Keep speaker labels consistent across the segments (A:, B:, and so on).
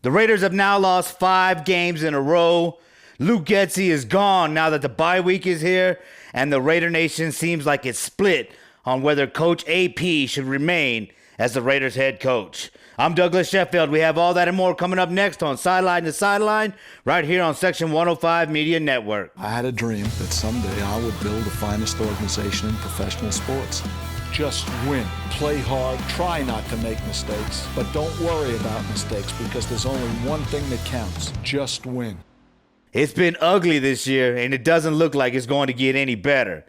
A: The Raiders have now lost 5 games in a row. Luke Getsy is gone now that the bye week is here, and the Raider Nation seems like it's split on whether Coach AP should remain as the Raiders head coach. I'm Douglas Sheffield. We have all that and more coming up next on Sideline to Sideline, right here on Section 105 Media Network.
B: I had a dream that someday I would build the finest organization in professional sports. Just win, play hard, try not to make mistakes, but don't worry about mistakes because there's only one thing that counts: just win.
A: It's been ugly this year, and it doesn't look like it's going to get any better.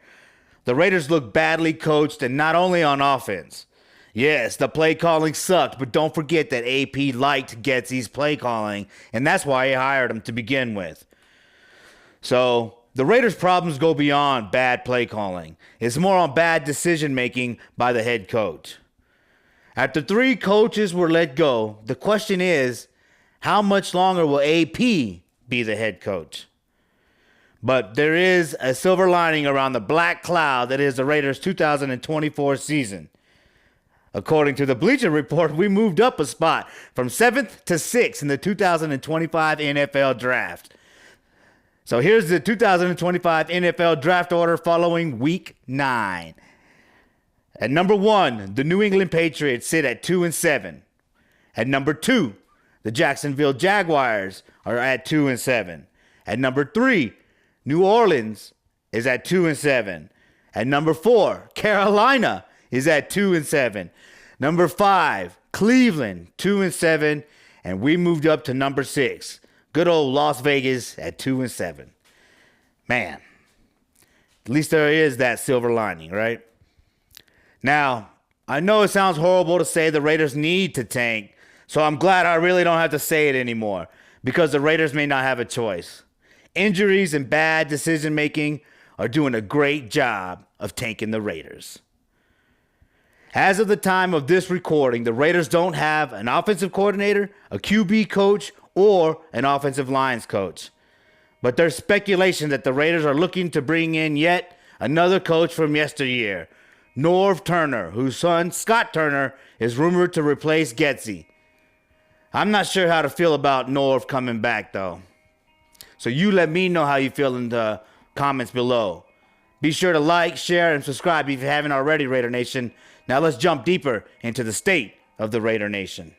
A: The Raiders look badly coached, and not only on offense. Yes, the play calling sucked, but don't forget that AP liked Getsy's play calling, and that's why he hired him to begin with. So, the Raiders' problems go beyond bad play calling. It's more on bad decision making by the head coach. After 3 coaches were let go, the question is, how much longer will AP be the head coach? But there is a silver lining around the black cloud that is the Raiders' 2024 season. According to the Bleacher Report, we moved up a spot from 7th to 6th in the 2025 NFL Draft. So here's the 2025 NFL Draft order following Week 9. At number 1, the New England Patriots sit at 2-7. At number 2, the Jacksonville Jaguars are at 2-7. At number 3, New Orleans is at 2-7. At number 4, Carolina is at 2-7. Number 5, Cleveland, 2-7. And we moved up to number 6. Good old Las Vegas at 2-7. Man, at least there is that silver lining, right? Now, I know it sounds horrible to say the Raiders need to tank, so I'm glad I really don't have to say it anymore, because the Raiders may not have a choice. Injuries and bad decision making are doing a great job of tanking the Raiders. As of the time of this recording, the Raiders don't have an offensive coordinator, a QB coach, or an offensive lines coach. But there's speculation that the Raiders are looking to bring in yet another coach from yesteryear, Norv Turner, whose son, Scott Turner, is rumored to replace Getsy. I'm not sure how to feel about Norv coming back, though. So you let me know how you feel in the comments below. Be sure to like, share, and subscribe if you haven't already, Raider Nation. Now let's jump deeper into the state of the Raider Nation.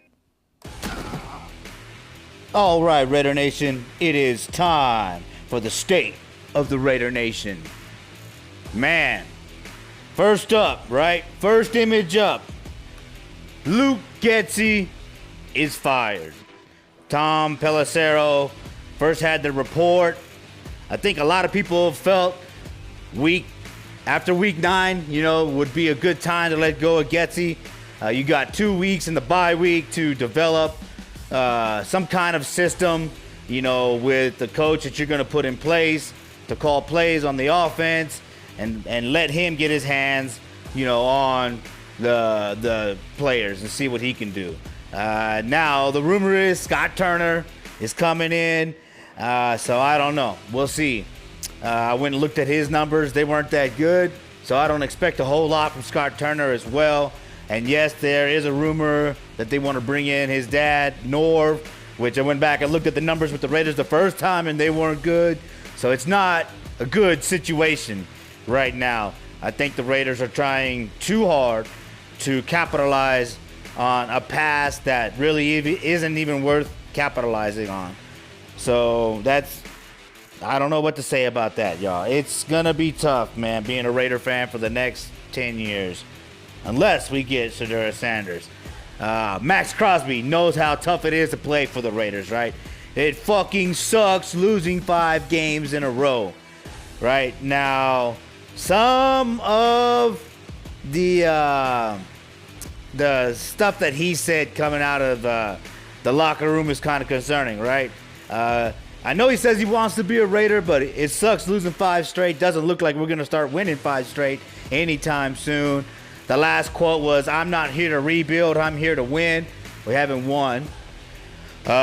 A: All right, Raider Nation, it is time for the state of the Raider Nation. Man, first up, right? First image up. Luke Getsy is fired. Tom Pelissero first had the report. I think a lot of people felt after week 9, would be a good time to let go of Getsy. You got 2 weeks in the bye week to develop some kind of system, with the coach that you're going to put in place to call plays on the offense and let him get his hands, on the players and see what he can do. Now, the rumor is Scott Turner is coming in, so I don't know. We'll see. I went and looked at his numbers. They weren't that good, so I don't expect a whole lot from Scott Turner as well. And yes, there is a rumor that they want to bring in his dad, Norv, which I went back and looked at the numbers with the Raiders the first time, and they weren't good. So it's not a good situation right now. I think the Raiders are trying too hard to capitalize on a past that really isn't even worth capitalizing on. So I don't know what to say about that, y'all. It's going to be tough, man, being a Raider fan for the next 10 years. Unless we get Shedeur Sanders. Max Crosby knows how tough it is to play for the Raiders, right? It fucking sucks losing 5 games in a row. Right? Now, some of the stuff that he said coming out of the locker room is kind of concerning, right? I know he says he wants to be a Raider, but it sucks losing 5 straight. Doesn't look like we're going to start winning 5 straight anytime soon. The last quote was, "I'm not here to rebuild, I'm here to win." We haven't won. So,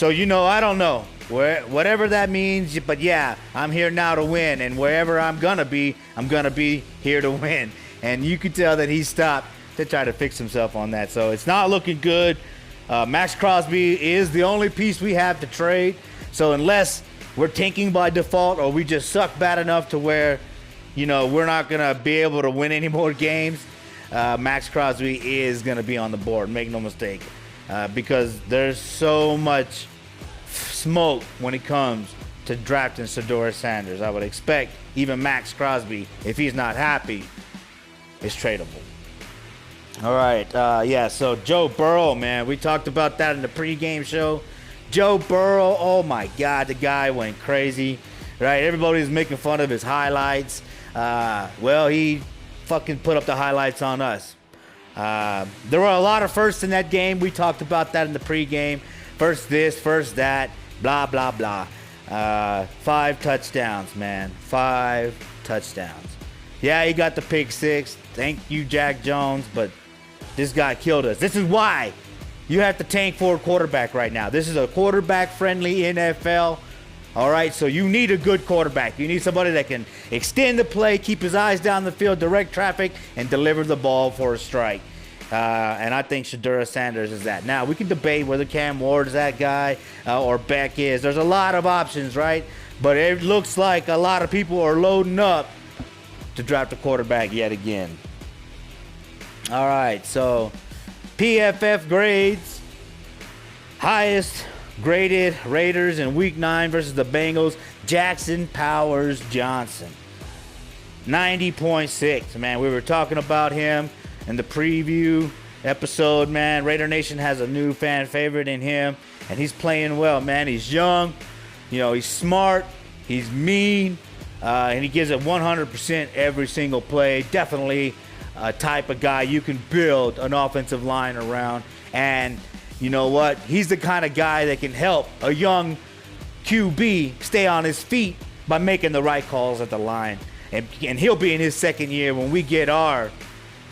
A: I don't know. Whatever that means, but yeah, I'm here now to win. And wherever I'm going to be here to win. And you could tell that he stopped to try to fix himself on that. So it's not looking good Max Crosby is the only piece we have to trade. So unless we're tanking by default or we just suck bad enough to where, we're not going to be able to win any more games, Max Crosby is going to be on the board. Make no mistake. Because there's so much smoke when it comes to drafting Shedeur Sanders. I would expect even Max Crosby, if he's not happy, is tradable. All right, so Joe Burrow, man, we talked about that in the pregame show. Joe Burrow, oh my God, the guy went crazy, right? Everybody's making fun of his highlights. Well, he fucking put up the highlights on us. There were a lot of firsts in that game. We talked about that in the pregame. First this, first that, blah, blah, blah. 5 touchdowns, man. 5 touchdowns. Yeah, he got the pick 6. Thank you, Jack Jones, but this guy killed us. This is why you have to tank for a quarterback right now. This is a quarterback-friendly NFL. All right, so you need a good quarterback. You need somebody that can extend the play, keep his eyes down the field, direct traffic, and deliver the ball for a strike. And I think Shedeur Sanders is that. Now, we can debate whether Cam Ward is that guy or Beck is. There's a lot of options, right? But it looks like a lot of people are loading up to draft a quarterback yet again. All right, so PFF grades. Highest graded Raiders in Week 9 versus the Bengals, Jackson Powers Johnson. 90.6, man. We were talking about him in the preview episode, man. Raider Nation has a new fan favorite in him, and he's playing well, man. He's young, he's smart, he's mean, and he gives it 100% every single play. Definitely a type of guy you can build an offensive line around. And you know what? He's the kind of guy that can help a young QB stay on his feet by making the right calls at the line. And he'll be in his second year when we get our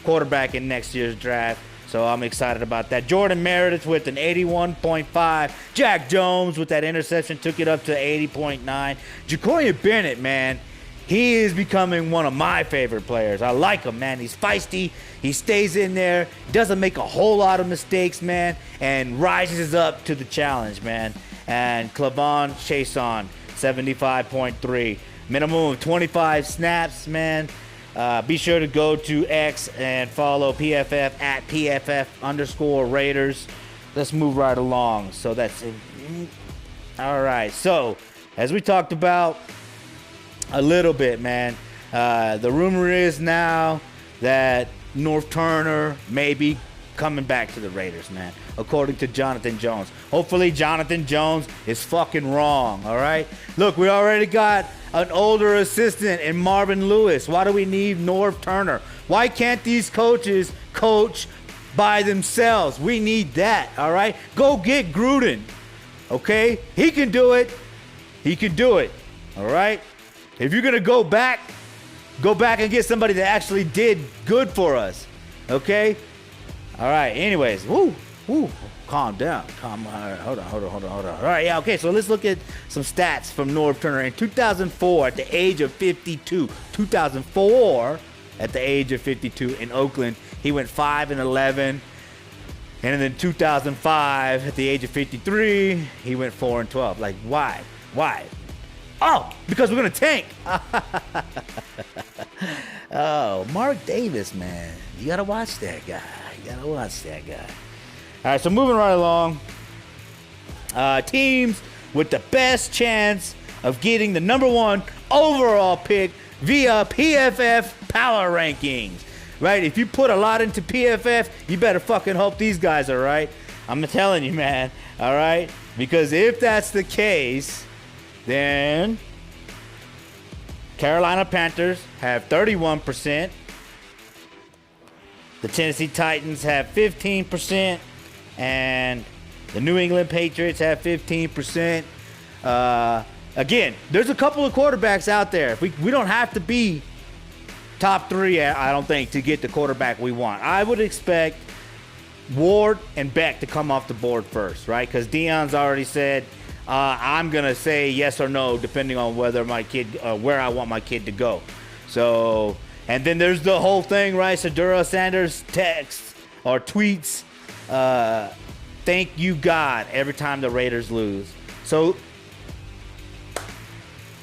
A: quarterback in next year's draft. So I'm excited about that. Jordan Meredith with an 81.5. Jack Jones with that interception took it up to 80.9. Ja'Cory Bennett, man, he is becoming one of my favorite players. I like him, man. He's feisty. He stays in there. Doesn't make a whole lot of mistakes, man. And rises up to the challenge, man. And Clavon Chason, 75.3. Minimum of 25 snaps, man. Be sure to go to X and follow PFF at PFF_Raiders. Let's move right along. So that's it. All right. So, as we talked about a little bit, man, the rumor is now that North Turner may be coming back to the Raiders, man, according to Jonathan Jones. Hopefully Jonathan Jones is fucking wrong, all right? Look, we already got an older assistant in Marvin Lewis. Why do we need North Turner? Why can't these coaches coach by themselves? We need that, all right? Go get Gruden, okay? He can do it. He can do it, all right? If you're going to go back and get somebody that actually did good for us, okay? All right, anyways, calm down. Hold on. All right, yeah, okay, so let's look at some stats from Norv Turner. In 2004, at the age of 52, in Oakland, he went 5-11. And then 2005, at the age of 53, he went 4-12. Like, why? Oh, because we're going to tank. Oh, Mark Davis, man. You got to watch that guy. All right, so moving right along. Teams with the best chance of getting the number 1 overall pick via PFF power rankings. Right? If you put a lot into PFF, you better fucking hope these guys are right. I'm telling you, man. All right? Because if that's the case, then Carolina Panthers have 31%. The Tennessee Titans have 15%. And the New England Patriots have 15%. Again, there's a couple of quarterbacks out there. We don't have to be top 3, I don't think, to get the quarterback we want. I would expect Ward and Beck to come off the board first, right? Because Deion's already said, I'm going to say yes or no depending on whether my kid, where I want my kid to go. So, and then there's the whole thing, right? Shedeur Sanders texts or tweets thank you, God, every time the Raiders lose. So,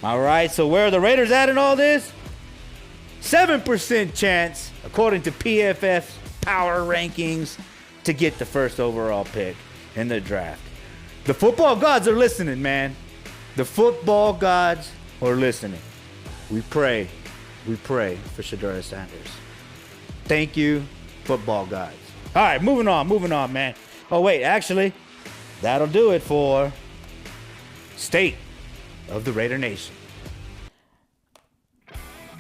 A: all right, so where are the Raiders at in all this? 7% chance, according to PFF's power rankings, to get the first overall pick in the draft. The football gods are listening, man. The football gods are listening. We pray for Shedeur Sanders. Thank you, football gods. All right, moving on, man. Oh, wait, actually, that'll do it for State of the Raider Nation.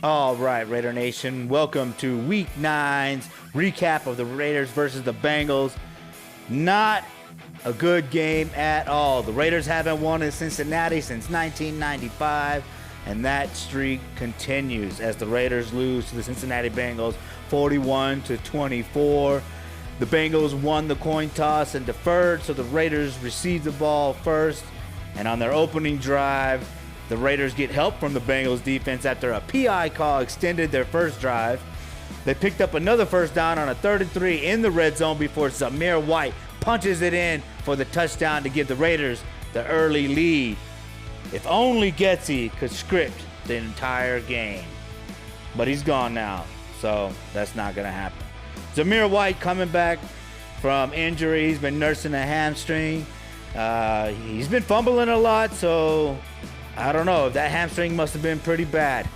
A: All right, Raider Nation, welcome to Week 9's recap of the Raiders versus the Bengals. Not a good game at all. The Raiders haven't won in Cincinnati since 1995, and that streak continues as the Raiders lose to the Cincinnati Bengals 41-24. The Bengals won the coin toss and deferred, so the Raiders received the ball first, and on their opening drive, the Raiders get help from the Bengals defense after a PI call extended their first drive. They picked up another first down on a 3rd and 3 in the red zone before Zamir White punches it in for the touchdown to give the Raiders the early lead. If only Getsy could script the entire game. But he's gone now, so that's not going to happen. Zamir White coming back from injury. He's been nursing a hamstring. He's been fumbling a lot, so I don't know. That hamstring must have been pretty bad.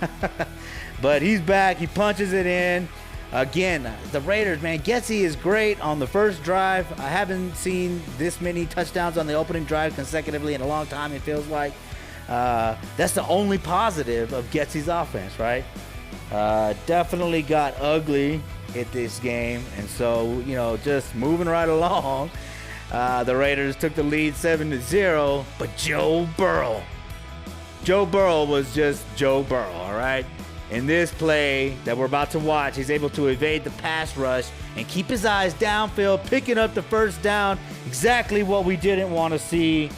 A: But he's back. He punches it in. Again, the Raiders, man, Getsy is great on the first drive. I haven't seen this many touchdowns on the opening drive consecutively in a long time, it feels like. That's the only positive of Getsy's offense, right? Definitely got ugly at this game. And so, just moving right along, the Raiders took the lead 7-0, but Joe Burrow was just Joe Burrow, all right? In this play that we're about to watch, he's able to evade the pass rush and keep his eyes downfield, picking up the first down. Exactly what we didn't want to see,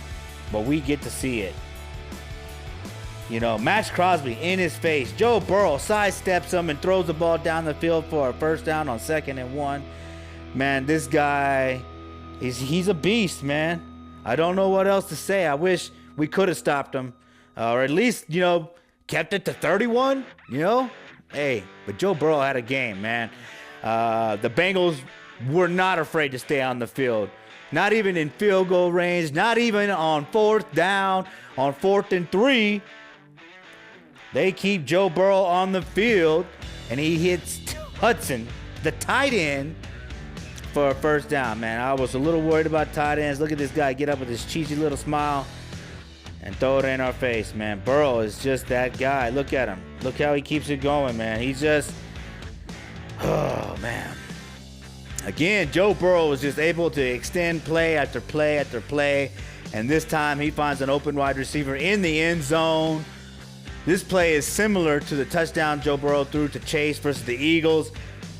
A: but we get to see it. Max Crosby in his face. Joe Burrow sidesteps him and throws the ball down the field for a first down on 2nd and 1. Man, this guy, he's a beast, man. I don't know what else to say. I wish we could have stopped him. Or at least, kept it to 31, Hey, but Joe Burrow had a game, man. The Bengals were not afraid to stay on the field. Not even in field goal range, not even on 4th down, on 4th and 3. They keep Joe Burrow on the field, and he hits Hudson, the tight end, for a first down, man. I was a little worried about tight ends. Look at this guy get up with his cheesy little smile and throw it in our face, man. Burrow is just that guy. Look at him. Look how he keeps it going, man. He's just, oh, man. Again, Joe Burrow was just able to extend play after play after play, and this time he finds an open wide receiver in the end zone. This play is similar to the touchdown Joe Burrow threw to Chase versus the Eagles,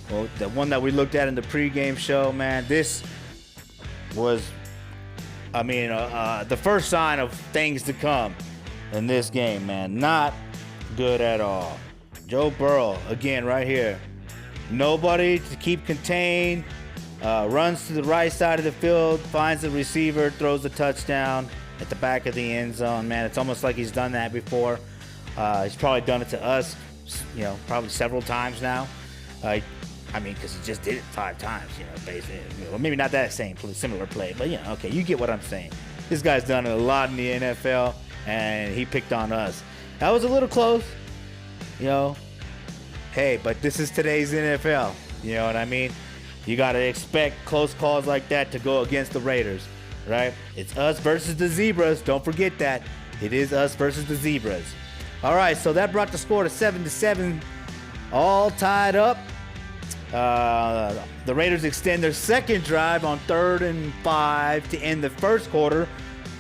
A: well, the one that we looked at in the pregame show, man. This was, the first sign of things to come in this game, man. Not good at all. Joe Burrow, again, right here. Nobody to keep contained. Runs to the right side of the field, finds the receiver, throws the touchdown at the back of the end zone. Man, it's almost like he's done that before. He's probably done it to us, probably several times now. Because he just did it 5 times, basically. Well, maybe not that similar play, but okay, you get what I'm saying. This guy's done it a lot in the NFL, and he picked on us. That was a little close, Hey, but this is today's NFL. You know what I mean? You got to expect close calls like that to go against the Raiders, right? It's us versus the Zebras. Don't forget that. It is us versus the Zebras. All right, so that brought the score to 7-7, all tied up. The Raiders extend their second drive on 3rd and 5 to end the first quarter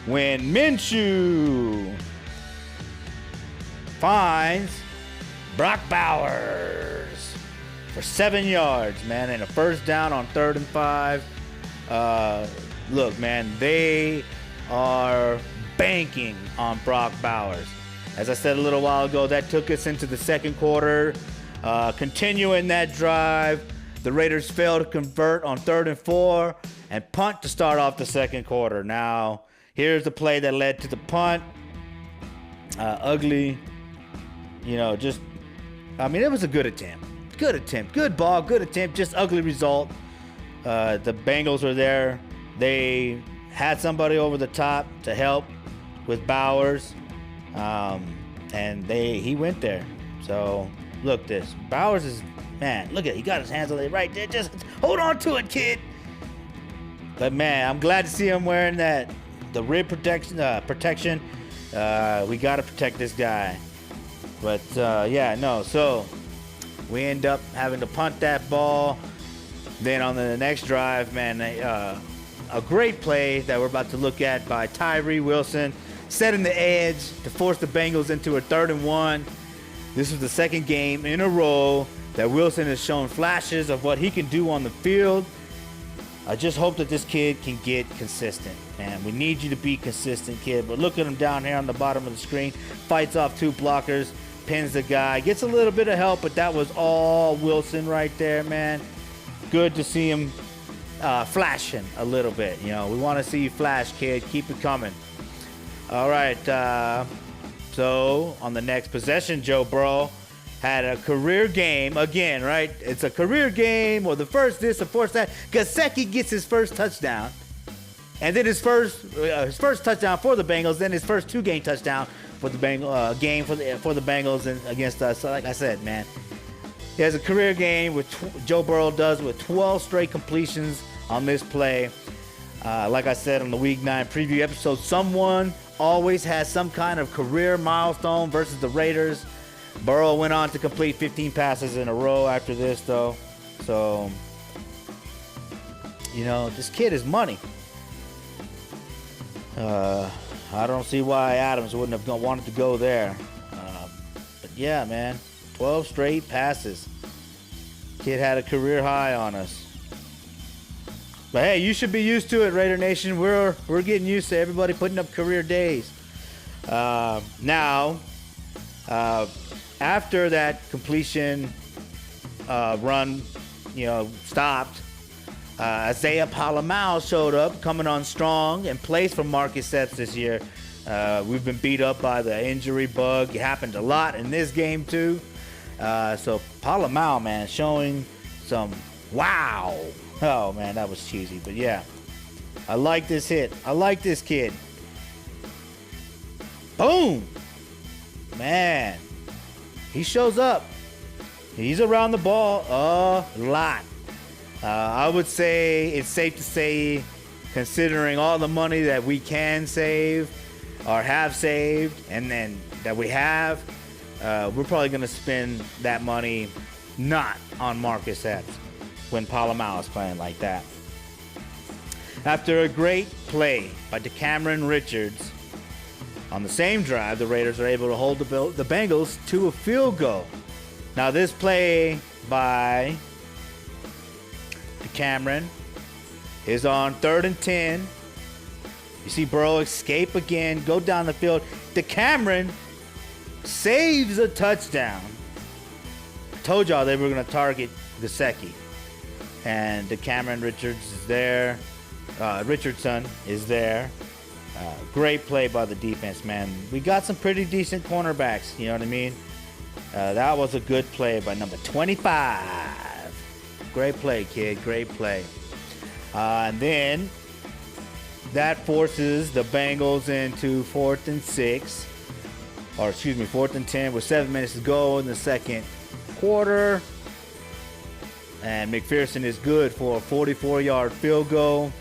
A: when Minshew finds Brock Bowers for 7 yards, man, and a first down on 3rd and 5. Look, man, they are banking on Brock Bowers. As I said a little while ago, that took us into the second quarter. Continuing that drive, The Raiders failed to convert on 3rd and 4 and punt to start off the second quarter. Now, here's the play that led to the punt. Ugly, it was a good attempt. Good ball, good attempt, just ugly result. The Bengals were there. They had somebody over the top to help with Bowers, and he went there. So, look this. Bowers is, man, look at it. He got his hands on it right there. Just hold on to it, kid. But, man, I'm glad to see him wearing the rib protection. We got to protect this guy. But, so we end up having to punt that ball. Then on the next drive, man, a great play that we're about to look at by Tyree Wilson, setting the edge to force the Bengals into a 3rd and 1. This was the second game in a row that Wilson has shown flashes of what he can do on the field. I just hope that this kid can get consistent, man. We need you to be consistent, kid. But look at him down here on the bottom of the screen. Fights off 2 blockers, pins the guy, gets a little bit of help, but that was all Wilson right there, man. Good to see him flashing a little bit. We want to see you flash, kid. Keep it coming. All right. So on the next possession, Joe Burrow had a career game again, right? It's a career game, or the first this, the fourth that. Getsy gets his first touchdown, and then his first touchdown for the Bengals. Then his first 2-game touchdown for the game for the Bengals and against us. So like I said, man, he has a career game with Joe Burrow does with 12 straight completions on this play. Like I said on the Week 9 preview episode, someone always has some kind of career milestone versus the Raiders. Burrow went on to complete 15 passes in a row after this, though. So, this kid is money. I don't see why Adams wouldn't have wanted to go there. But yeah, man, 12 straight passes. Kid had a career high on us. But hey, you should be used to it, Raider Nation. We're getting used to everybody putting up career days. Now, after that completion run, stopped, Isaiah Palamau showed up, coming on strong, and plays for Marcus Epps this year. We've been beat up by the injury bug. It happened a lot in this game too. So Palamau, man, showing some wow. Oh, man, that was cheesy. But, yeah, I like this hit. I like this kid. Boom. Man, he shows up. He's around the ball a lot. I would say it's safe to say, considering all the money that we can save or have saved and then that we have, we're probably going to spend that money not on Marcus Epps when Palamau is playing like that. After a great play by DeCameron Richards, on the same drive, the Raiders are able to hold the Bengals to a field goal. Now this play by DeCameron is on 3rd and 10. You see Burrow escape again, go down the field. DeCameron saves a touchdown. I told y'all they were going to target Getsy. And DeCameron Richardson is there. Great play by the defense, man. We got some pretty decent cornerbacks, you know what I mean? That was a good play by number 25. Great play, kid. Great play. And then that forces the Bengals into 4th and 10 with 7 minutes to go in the second quarter. And McPherson is good for a 44-yard field goal.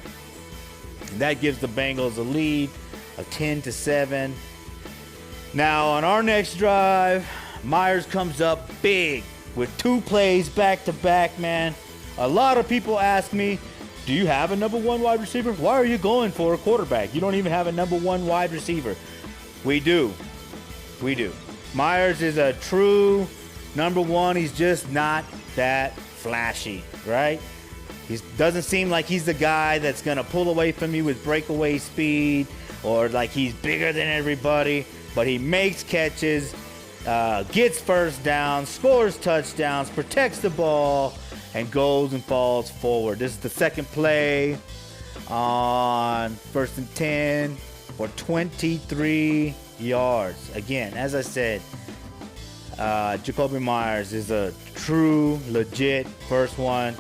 A: And that gives the Bengals a lead of 10-7. Now, on our next drive, Myers comes up big with 2 plays back-to-back, man. A lot of people ask me, do you have a number 1 wide receiver? Why are you going for a quarterback? You don't even have a number 1 wide receiver. We do. Myers is a true number 1. He's just not that flashy, right? He doesn't seem like he's the guy that's going to pull away from you with breakaway speed or like he's bigger than everybody, but he makes catches, gets first downs, scores touchdowns, protects the ball, and goes and falls forward. This is the second play on 1st and 10 for 23 yards. Again, as I said, Jacoby Myers is a true, legit first one.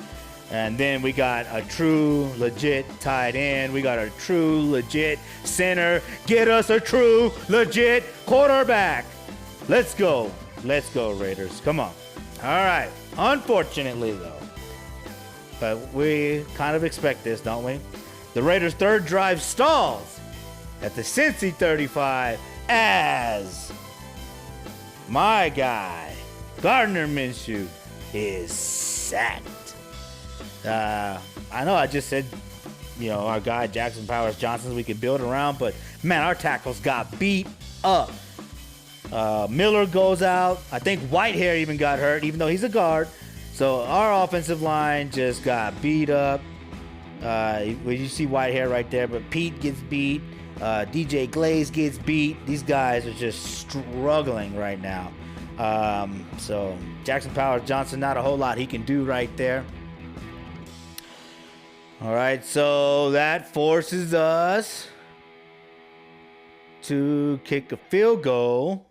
A: And then we got a true, legit tight end. We got a true, legit center. Get us a true, legit quarterback. Let's go. Let's go, Raiders. Come on. All right. Unfortunately, though, but we kind of expect this, don't we? The Raiders' third drive stalls at the Cincy 35 as my guy, Gardner Minshew, is sacked. I know I just said, our guy Jackson Powers Johnson we could build around, but man, our tackles got beat up. Miller goes out. I think Whitehair even got hurt, even though he's a guard. So our offensive line just got beat up. You see Whitehair right there, but Pete gets beat. DJ Glaze gets beat. These guys are just struggling right now. So Jackson Powers Johnson, not a whole lot he can do right there. All right, so that forces us to kick a field goal.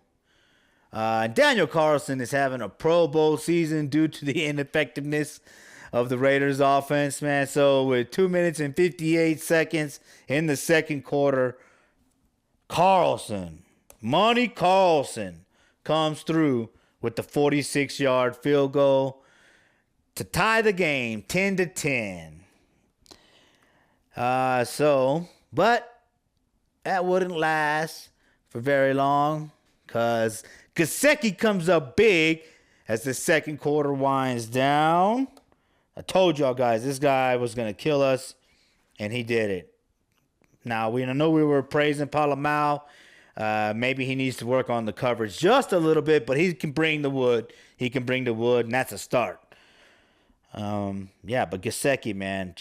A: Daniel Carlson is having a Pro Bowl season due to the ineffectiveness of the Raiders offense, man. So with 2 minutes and 58 seconds in the second quarter, Monty Carlson comes through with the 46-yard field goal to tie the game 10-10. But that wouldn't last for very long because Getsy comes up big as the second quarter winds down. I told y'all guys this guy was going to kill us, and he did it. Now, I know we were praising Palamau. Maybe he needs to work on the coverage just a little bit, but he can bring the wood. And that's a start. But Getsy, man,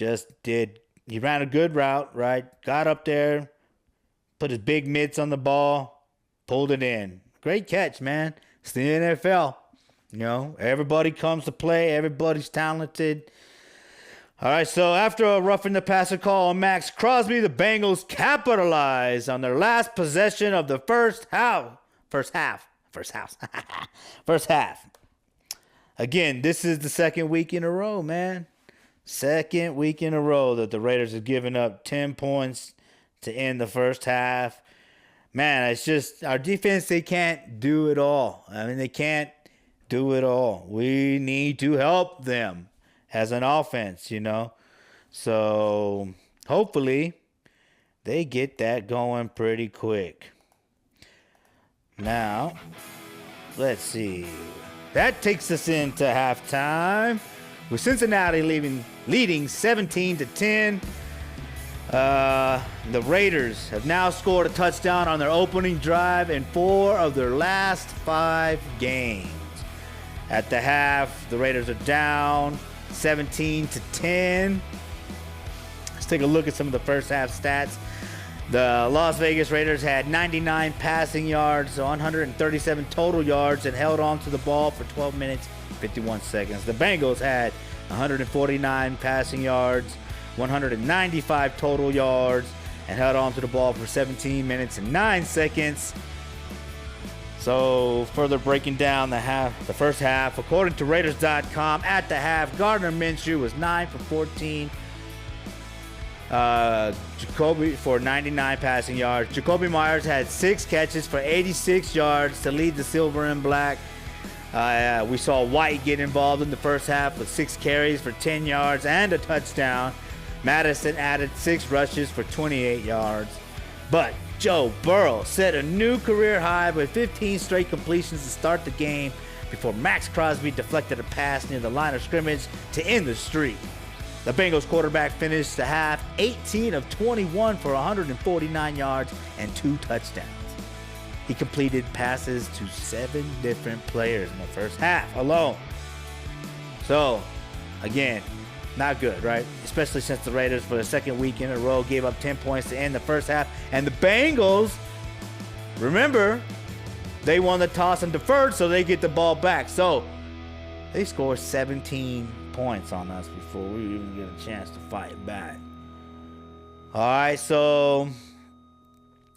A: he ran a good route, right? Got up there, put his big mitts on the ball, pulled it in. Great catch, man. It's the NFL. Everybody comes to play. Everybody's talented. All right, so after a roughing the passer call on Max Crosby, the Bengals capitalize on their last possession of the first half. Again, this is the second week in a row, man. Second week in a row that the Raiders have given up 10 points to end the first half. Man, it's just our defense, they can't do it all. They can't do it all. We need to help them as an offense, So hopefully they get that going pretty quick. Now, let's see. That takes us into halftime with Cincinnati leading 17-10. The Raiders have now scored a touchdown on their opening drive in 4 of their last 5 games. At the half, the Raiders are down 17-10. Let's take a look at some of the first half stats. The Las Vegas Raiders had 99 passing yards, 137 total yards, and held on to the ball for 12 minutes, 51 seconds. The Bengals had 149 passing yards, 195 total yards, and held on to the ball for 17 minutes and 9 seconds. So further breaking down the first half, according to Raiders.com, at the half, Gardner Minshew was 9 for 14. Jacoby for 99 passing yards. Jacoby Myers had 6 catches for 86 yards to lead the silver and black. We saw White get involved in the first half with 6 carries for 10 yards and a touchdown. Madison added 6 rushes for 28 yards. But Joe Burrow set a new career high with 15 straight completions to start the game before Max Crosby deflected a pass near the line of scrimmage to end the streak. The Bengals quarterback finished the half 18 of 21 for 149 yards and 2 touchdowns. He completed passes to 7 different players in the first half alone. So, again, not good, right? Especially since the Raiders, for the second week in a row, gave up 10 points to end the first half. And the Bengals, remember, they won the toss and deferred, so they get the ball back. So, they score 17 points on us before we even get a chance to fight back. All right, so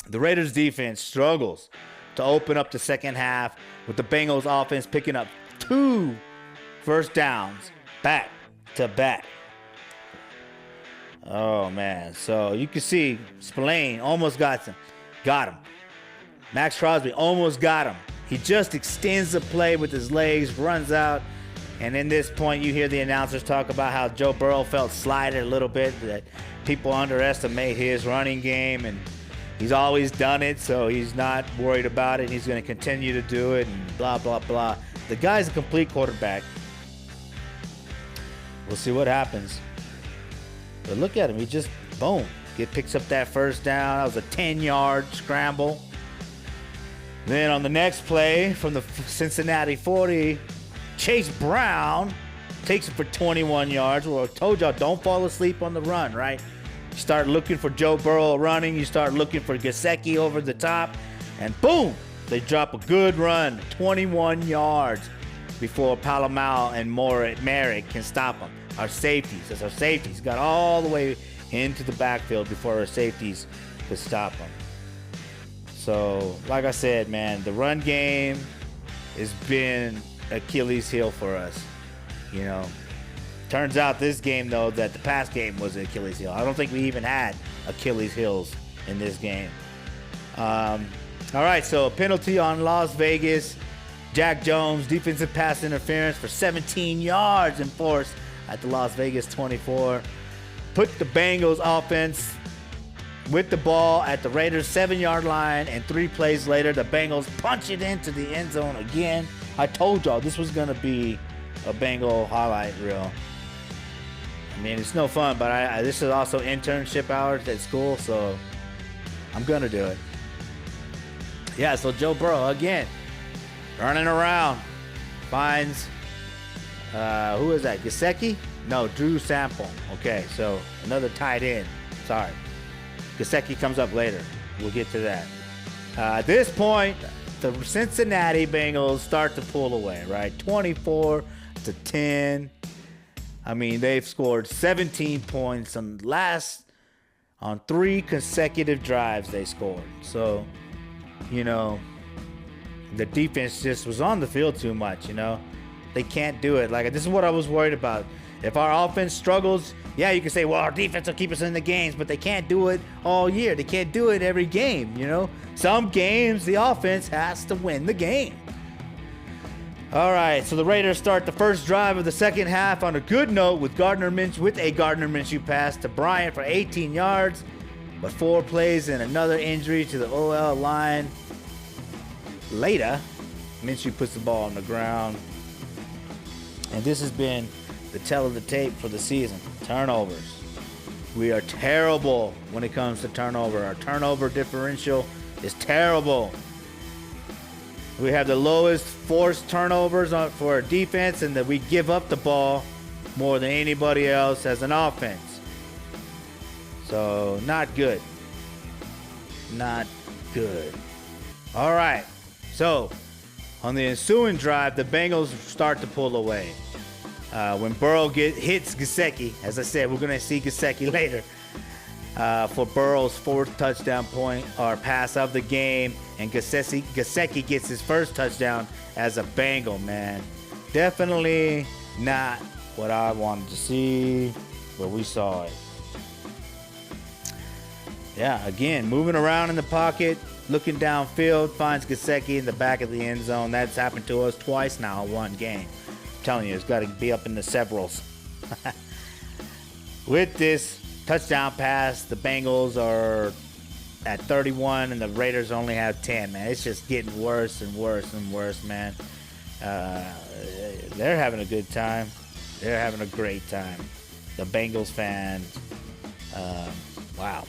A: the Raiders defense struggles to open up the second half with the Bengals offense picking up 2 first downs back to back. Oh, man. So you can see Spillane almost got him. Max Crosby almost got him. He just extends the play with his legs, runs out. And in this point, you hear the announcers talk about how Joe Burrow felt slighted a little bit, that people underestimate his running game, and he's always done it, so he's not worried about it. He's going to continue to do it, and blah, blah, blah. The guy's a complete quarterback. We'll see what happens. But look at him. He just, boom, picks up that first down. That was a 10-yard scramble. Then on the next play from the Cincinnati 40, Chase Brown takes it for 21 yards. Well, I told y'all, don't fall asleep on the run, right? You start looking for Joe Burrow running. You start looking for Getsy over the top. And boom, they drop a good run, 21 yards, before Palomar and Merrick can stop them. Our safeties got all the way into the backfield before our safeties could stop them. So, like I said, man, the run game has been Achilles heel for us. You know, turns out this game, though, that the pass game was an Achilles heel. I don't think we even had Achilles heels in this game. All right, so a penalty on Las Vegas. Jack Jones, defensive pass interference for 17 yards enforced at the Las Vegas 24. Put the Bengals offense with the ball at the Raiders 7-yard line, and 3 plays later, the Bengals punch it into the end zone again. I told y'all this was going to be a Bengal highlight reel. I mean, it's no fun, but this is also internship hours at school, so I'm going to do it. Yeah, so Joe Burrow, again, running around, finds, who is that, Getsy? No, Drew Sample. Okay, so another tight end. Sorry. Getsy comes up later. We'll get to that. At this point, the Cincinnati Bengals start to pull away, right? 24-10. I mean, they've scored 17 points on 3 consecutive drives they scored. So, you know, the defense just was on the field too much, you know. They can't do it. Like, this is what I was worried about. If our offense struggles, yeah, you can say, well, our defense will keep us in the games, but they can't do it all year. They can't do it every game, you know. Some games, the offense has to win the game. All right, so the Raiders start the first drive of the second half on a good note with a Gardner Minshew pass to Bryant for 18 yards, but 4 plays and another injury to the OL line. Later, Minshew puts the ball on the ground, and this has been the tell of the tape for the season. Turnovers. We are terrible when it comes to turnover. Our turnover differential is terrible. We have the lowest forced turnovers for our defense, and that we give up the ball more than anybody else as an offense. So, not good. Not good. All right. So, on the ensuing drive, the Bengals start to pull away. When Burrow hits Getsy, as I said, we're going to see Getsy later, for Burrow's 4th touchdown point or pass of the game, and Getsy gets his first touchdown as a Bengal, man. Definitely not what I wanted to see, but we saw it. Yeah, again, moving around in the pocket, looking downfield, finds Getsy in the back of the end zone. That's happened to us twice now in one game. I'm telling you, it's got to be up in the severals. With this touchdown pass, the Bengals are at 31 and the Raiders only have 10, man. It's just getting worse and worse and worse, man. They're having a good time. They're having a great time. The Bengals fans, wow.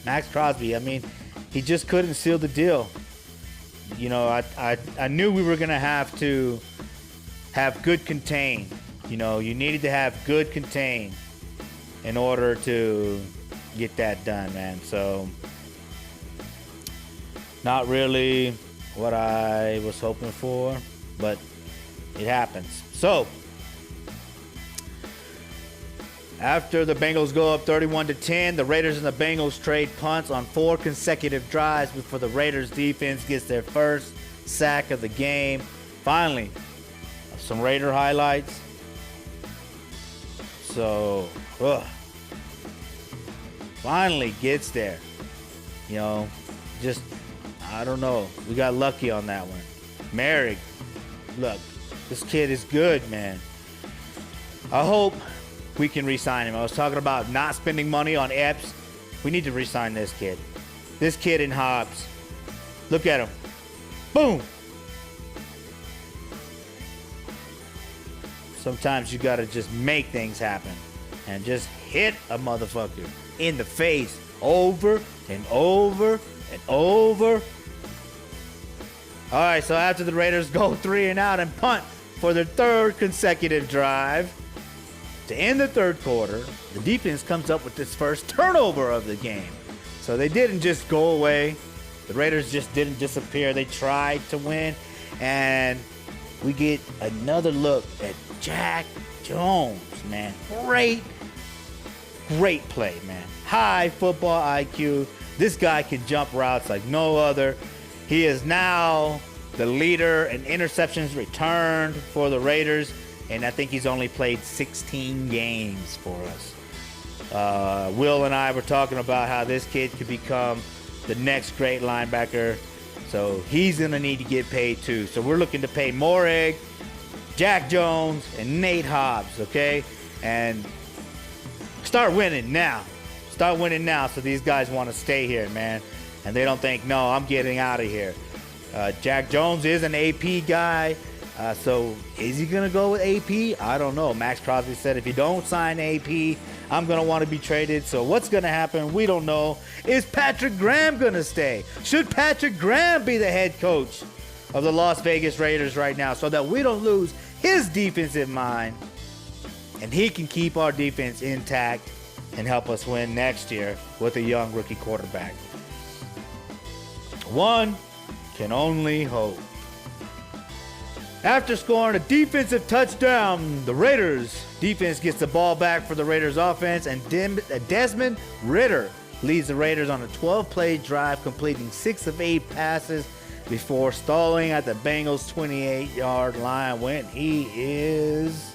A: Max Crosby, I mean, he just couldn't seal the deal. You know, I knew we were going to have to have good contain. You know, you needed to have good contain in order to get that done, man. So, not really what I was hoping for, but it happens. So, After the Bengals go up 31-10, the Raiders and the Bengals trade punts on 4 consecutive drives before the Raiders defense gets their first sack of the game. Finally, some Raider highlights. So, finally gets there. You know, just, I don't know. We got lucky on that one. Merrick, look, this kid is good, man. I hope we can re-sign him. I was talking about not spending money on Epps. We need to re-sign this kid. This kid in Hobbs. Look at him. Boom. Sometimes you gotta just make things happen and just hit a motherfucker in the face over and over and over. All right, so after the Raiders go 3 and out and punt for their 3rd consecutive drive, to end the 3rd quarter, the defense comes up with this first turnover of the game. So they didn't just go away. The Raiders just didn't disappear. They tried to win. And we get another look at Jack Jones, man. Great play, man. High football IQ. This guy can jump routes like no other. He is now the leader in interceptions returned for the Raiders. And I think he's only played 16 games for us. Will and I were talking about how this kid could become the next great linebacker. So he's going to need to get paid too. So we're looking to pay Moreg, Jack Jones, and Nate Hobbs, okay? And start winning now. Start winning now so these guys want to stay here, man. And they don't think, no, I'm getting out of here. Jack Jones is an AP guy. So is he going to go with AP? I don't know. Max Crosby said if you don't sign AP, I'm going to want to be traded. So what's going to happen? We don't know. Is Patrick Graham going to stay? Should Patrick Graham be the head coach of the Las Vegas Raiders right now so that we don't lose his defensive mind and he can keep our defense intact and help us win next year with a young rookie quarterback? One can only hope. After scoring a defensive touchdown, the Raiders defense gets the ball back for the Raiders offense, and Desmond Ridder leads the Raiders on a 12-play drive, completing 6 of 8 passes before stalling at the Bengals' 28-yard line when he is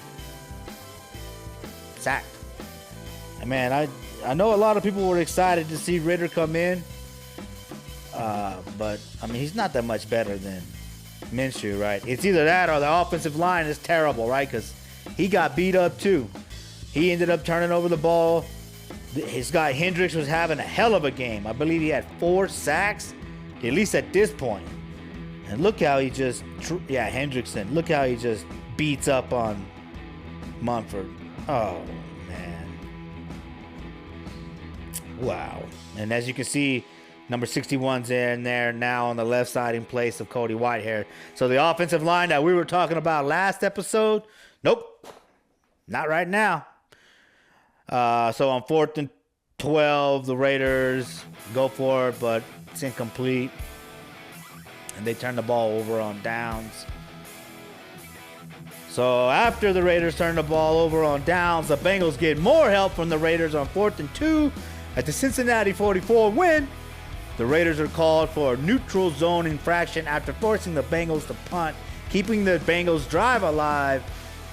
A: sacked. And man, I know a lot of people were excited to see Ridder come in, but I mean, he's not that much better than Minshew, right? It's either that or the offensive line is terrible, right? Because he got beat up too. He ended up turning over the ball. His guy Hendricks was having a hell of a game. I believe he had 4 sacks, at least at this point. And look how he just, Hendrickson. Look how he just beats up on Mumford. Oh, man. Wow. And as you can see, number 61's in there now on the left side in place of Cody Whitehair. So the offensive line that we were talking about last episode, nope, not right now. So on 4th and 12, the Raiders go for it, but it's incomplete. And they turn the ball over on downs. So after the Raiders turn the ball over on downs, the Bengals get more help from the Raiders on 4th and 2 at the Cincinnati 44 win. The Raiders are called for a neutral zone infraction after forcing the Bengals to punt, keeping the Bengals drive alive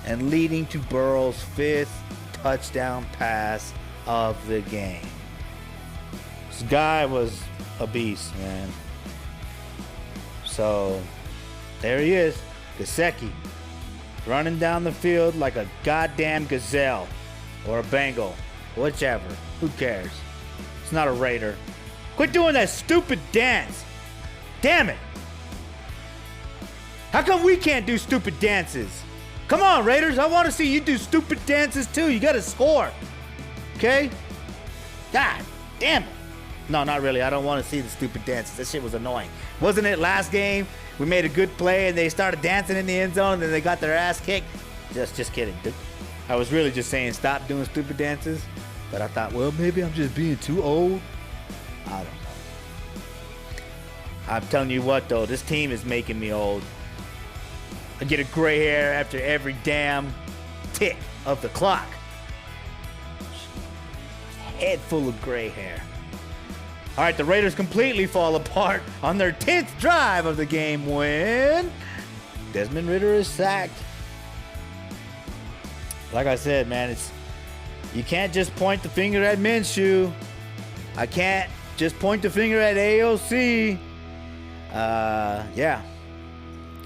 A: and leading to Burrow's 5th touchdown pass of the game. This guy was a beast, man. So there he is, Getsy, running down the field like a goddamn gazelle or a Bengal, whichever. Who cares? It's not a Raider. Quit doing that stupid dance. Damn it. How come we can't do stupid dances? Come on, Raiders. I want to see you do stupid dances too. You got to score. Okay? God damn it. No, not really. I don't want to see the stupid dances. That shit was annoying. Wasn't it last game? We made a good play and they started dancing in the end zone and then they got their ass kicked. Just kidding. I was really just saying stop doing stupid dances. But I thought, well, maybe I'm just being too old. I don't know. I'm telling you what, though, this team is making me old. I get a gray hair after every damn tick of the clock. head full of gray hair. All right, the Raiders completely fall apart on their 10th drive of the game when Desmond Ridder is sacked. Like I said, man, you can't just point the finger at Minshew. I can't just point the finger at AOC. Yeah.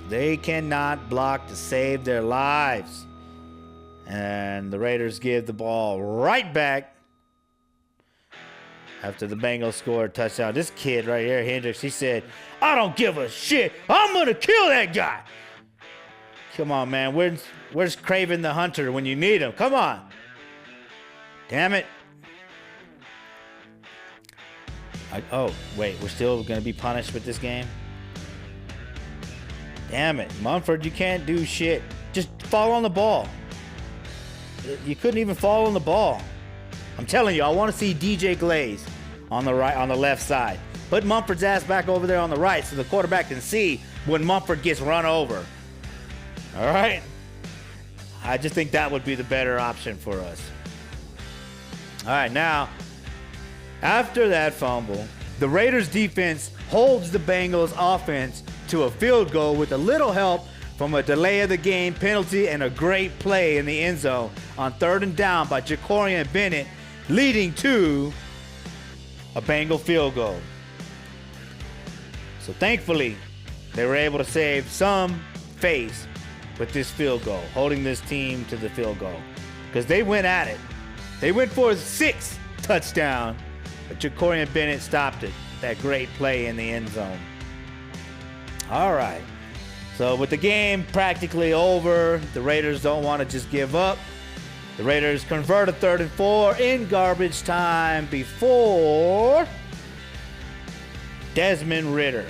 A: They cannot block to save their lives. And the Raiders give the ball right back after the Bengals score a touchdown. This kid right here, Hendricks, he said, I don't give a shit. I'm going to kill that guy. Come on, man. Where's Craven the Hunter when you need him? Come on. Damn it. Oh, wait. We're still going to be punished with this game? Damn it. Munford, you can't do shit. Just fall on the ball. You couldn't even fall on the ball. I'm telling you, I want to see DJ Glaze on the right, on the left side. Put Mumford's ass back over there on the right so the quarterback can see when Mumford gets run over. All right? I just think that would be the better option for us. All right, now, after that fumble, the Raiders defense holds the Bengals offense to a field goal with a little help from a delay of the game penalty and a great play in the end zone on 3rd and down by Jacorian Bennett, leading to a Bengal field goal. So thankfully, they were able to save some face with this field goal, holding this team to the field goal. Because they went at it. They went for a 6th touchdown, but Jacorian Bennett stopped it. That great play in the end zone. All right. So with the game practically over, the Raiders don't want to just give up. The Raiders convert a 3rd and 4 in garbage time before Desmond Ridder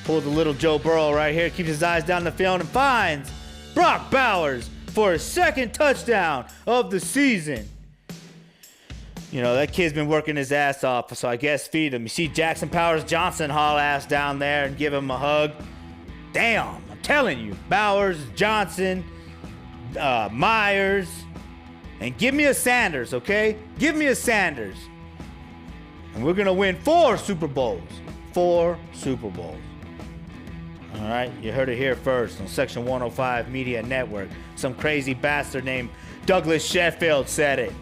A: pulls a little Joe Burrow right here, keeps his eyes down the field and finds Brock Bowers for his 2nd touchdown of the season. You know, that kid's been working his ass off, so I guess feed him. You see Jackson Powers Johnson haul ass down there and give him a hug. Damn, I'm telling you. Bowers, Johnson, Myers, and give me a Sanders, okay? Give me a Sanders. And we're going to win 4 Super Bowls. 4 Super Bowls. All right, you heard it here first on Section 105 Media Network. Some crazy bastard named Douglas Sheffield said it.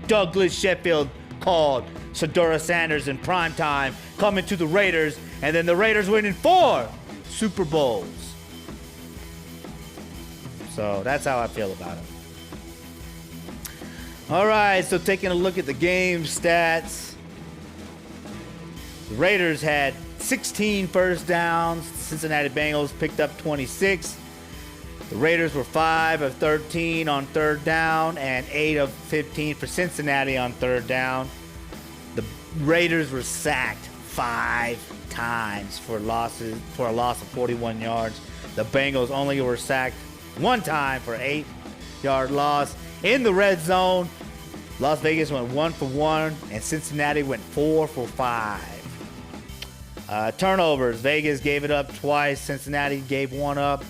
A: Douglas Sheffield called Shedeur Sanders in prime time coming to the Raiders, and then the Raiders winning 4 Super Bowls. So that's how I feel about it. All right, so taking a look at the game stats. The Raiders had 16 first downs. Cincinnati Bengals picked up 26. The Raiders were 5 of 13 on 3rd down and 8 of 15 for Cincinnati on 3rd down. The Raiders were sacked 5 times for a loss of 41 yards. The Bengals only were sacked 1 time for 8-yard loss. In the red zone, Las Vegas went 1 for 1 and Cincinnati went 4 for 5. Turnovers, Vegas gave it up twice. Cincinnati gave 1 up.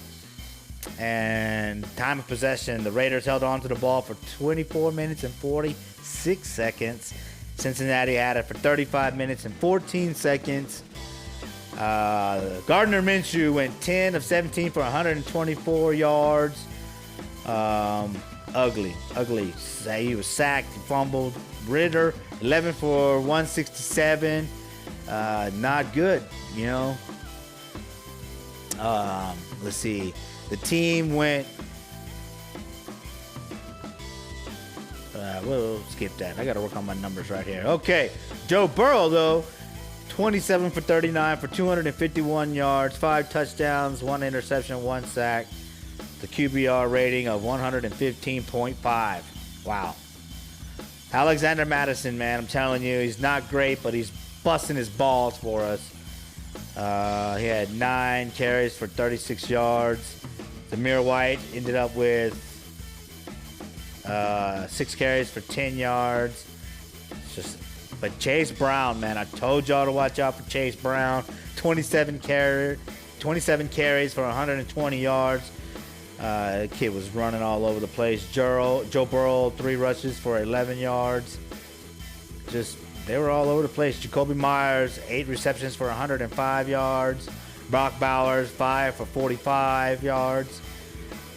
A: And time of possession, the Raiders held on to the ball for 24 minutes and 46 seconds. Cincinnati had it for 35 minutes and 14 seconds. Gardner Minshew went 10 of 17 for 124 yards. Ugly. He was sacked, he fumbled. Ridder, 11 for 167. Not good, you know. Let's see. The team went... we'll skip that. I got to work on my numbers right here. Okay. Joe Burrow, though, 27 for 39 for 251 yards, 5 touchdowns, 1 interception, 1 sack. The QBR rating of 115.5. Wow. Alexander Madison, man, I'm telling you, he's not great, but he's busting his balls for us. He had 9 carries for 36 yards. Zamir White ended up with 6 carries for 10 yards. But Chase Brown, man, I told y'all to watch out for Chase Brown. 27 carries for 120 yards. The kid was running all over the place. Joe Burrow, 3 rushes for 11 yards. They were all over the place. Jacoby Myers, 8 receptions for 105 yards. Brock Bowers, 5 for 45 yards.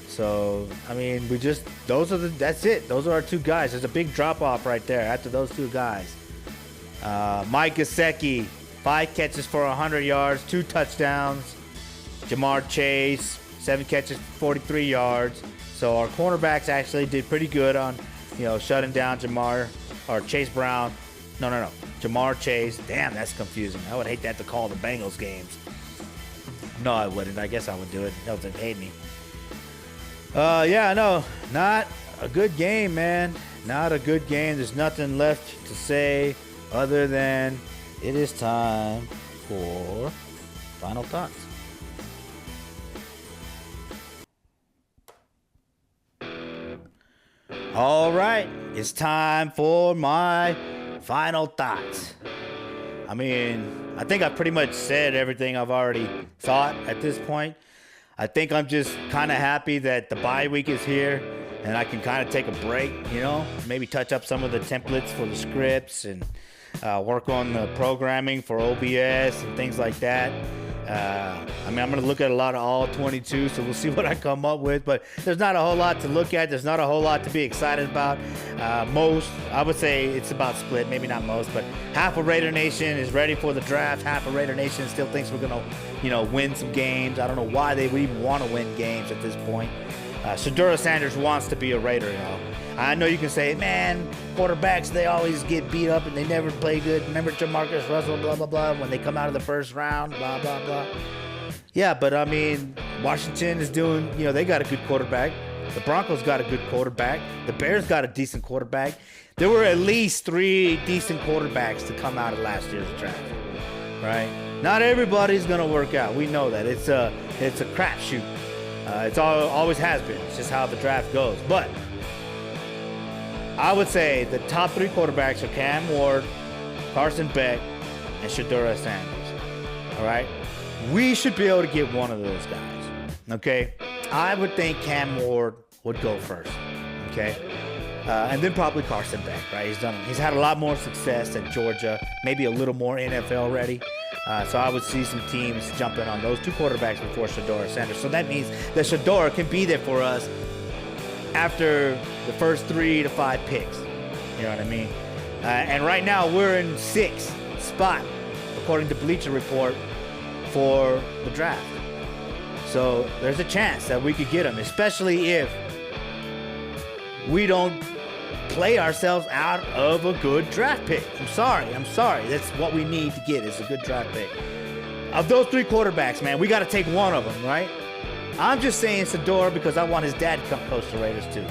A: So, I mean, that's it. Those are our 2 guys. There's a big drop-off right there after those 2 guys. Mike Gesicki, 5 catches for 100 yards, 2 touchdowns. Jamar Chase, 7 catches, 43 yards. So our cornerbacks actually did pretty good on, shutting down Chase Brown. No. Jamar Chase. Damn, that's confusing. I would hate that to call the Bengals games. No, I wouldn't. I guess I would do it. They'll hate me. No, not a good game, man. Not a good game. There's nothing left to say other than it is time for final thoughts. All right, it's time for my final thoughts. I mean, I think I pretty much said everything I've already thought at this point. I think I'm just kind of happy that the bye week is here and I can kind of take a break, maybe touch up some of the templates for the scripts and work on the programming for OBS and things like that. I'm going to look at a lot of all 22, so we'll see what I come up with. But there's not a whole lot to look at. There's not a whole lot to be excited about. I would say it's about split. Maybe not most, but half of Raider Nation is ready for the draft. Half of Raider Nation still thinks we're going to, win some games. I don't know why they would even want to win games at this point. Shedeur Sanders wants to be a Raider, I know you can say, man, quarterbacks, they always get beat up and they never play good. Remember Jamarcus Russell, blah, blah, blah, when they come out of the first round, blah, blah, blah. Yeah, but I mean, Washington is doing, they got a good quarterback. The Broncos got a good quarterback. The Bears got a decent quarterback. There were at least 3 decent quarterbacks to come out of last year's draft, right? Not everybody's going to work out. We know that. It's a crapshoot. It's always has been. It's just how the draft goes. But I would say the top 3 quarterbacks are Cam Ward, Carson Beck, and Shedeur Sanders. All right? We should be able to get one of those guys. Okay? I would think Cam Ward would go first. Okay? And then probably Carson Beck, right? He's had a lot more success at Georgia, maybe a little more NFL ready. So I would see some teams jumping on those 2 quarterbacks before Shedeur Sanders. So that means that Shedeur can be there for us after the first 3 to 5 picks. You know what I mean? And right now we're in 6th spot, according to Bleacher Report, for the draft. So there's a chance that we could get him, especially if we don't play ourselves out of a good draft pick. I'm sorry. That's what we need to get is a good draft pick. Of those 3 quarterbacks, man, we got to take one of them, right? I'm just saying Shedeur because I want his dad to come coach the Raiders too.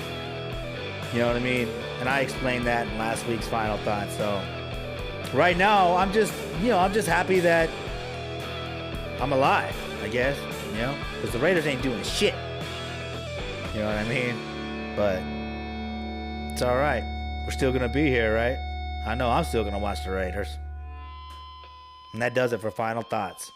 A: You know what I mean? And I explained that in last week's final thought. So right now, I'm just happy that I'm alive, I guess, because the Raiders ain't doing shit. You know what I mean? But it's all right. We're still going to be here, right? I know I'm still going to watch the Raiders. And that does it for Final Thoughts.